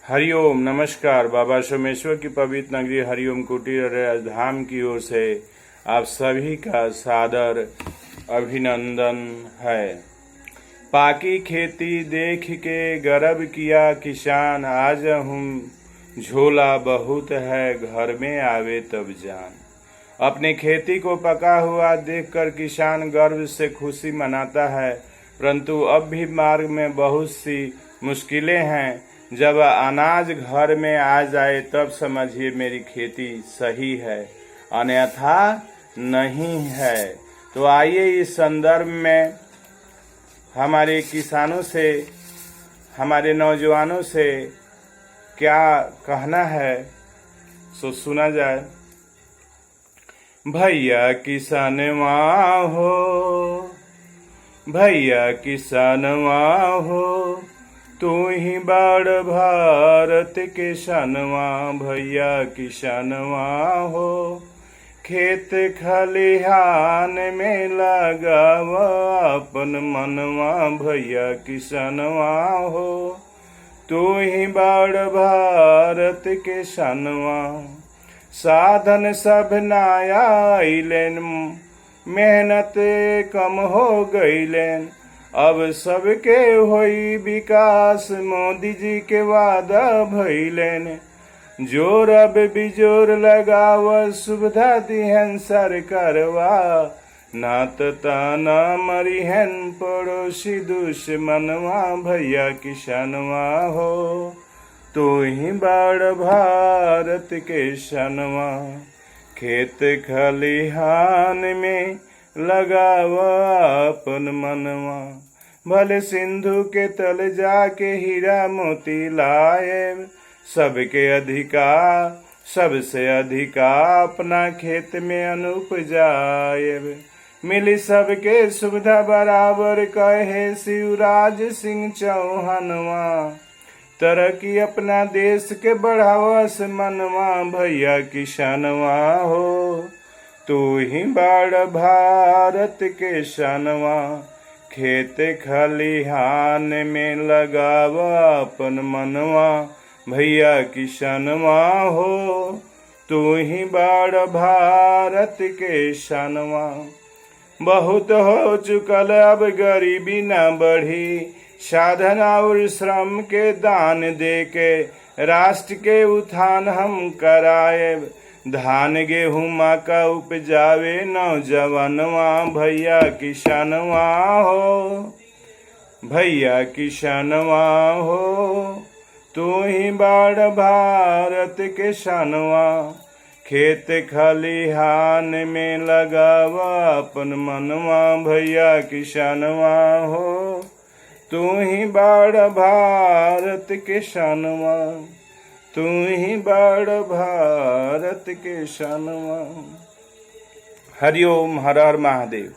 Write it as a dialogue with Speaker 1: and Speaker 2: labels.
Speaker 1: हरिओम नमस्कार। बाबा सोमेश्वर की पवित्र नगरी हरिओम कुटीर धाम की ओर से आप सभी का सादर अभिनंदन है। पाकी खेती देख के गर्व किया किसान, आज हम झोला बहुत है घर में आवे तब जान। अपने खेती को पका हुआ देखकर किसान गर्व से खुशी मनाता है, परंतु अब भी मार्ग में बहुत सी मुश्किलें हैं। जब अनाज घर में आ जाए तब समझिए मेरी खेती सही है, अन्यथा नहीं है। तो आइए इस संदर्भ में हमारे किसानों से, हमारे नौजवानों से क्या कहना है सो सुना जाए। भैया किसानवा हो, भैया किसानवा हो, तू ही बाड़ भारत किसानवा। भैया किसानवा हो, खेत खलिहान में लगाव अपन मनवा। भैया किसानवा हो, तू ही बाड़ भारत किसानवा। साधन सब नया आइलेन, मेहनत कम हो गईलेन। अब सबके होई विकास, मोदी जी के वादा भइलेन। जोर अब बिजोर लगाव, सुविधा दिहन सरकारवा। नात ताना मरिहन पड़ोसी दुश्मनवा। भैया किसानवा हो, तू ही बाड़ भारत किसानवा। खेत खलिहान में लगाव अपन मनवा। भले सिंधु के तल जाके हीरा मोती लाए, सबके अधिकार सबसे अधिका अपना खेत में अनुपजाए। मिली सबके सुविधा बराबर, कहे शिवराज सिंह चौहानवा। तरक्की अपना देश के बढ़ावस मनवा। भैया किसानवा हो, तू ही बाड़ भारत किसानवा। खेत खलिहान में लगाव अपन मनवा। भैया किसानवा हो, तू ही बाड़ भारत किसानवा। बहुत हो चुकल अब गरीबी न बढ़ी, साधन और श्रम के दान दे के राष्ट्र के उत्थान हम कराए। धान गेहूं मक्का उपजावे नौजवानवा। भैया किसानवा हो, भैया किसानवा हो, तू ही बाड़ भारत किसानवा। खेत खलिहान में लगावा अपन मनवा। भैया किसानवा हो, तू ही बाड़ भारत किसानवा। तू ही बाड़ भारत किसानवा। हरिओम, हर हर महादेव।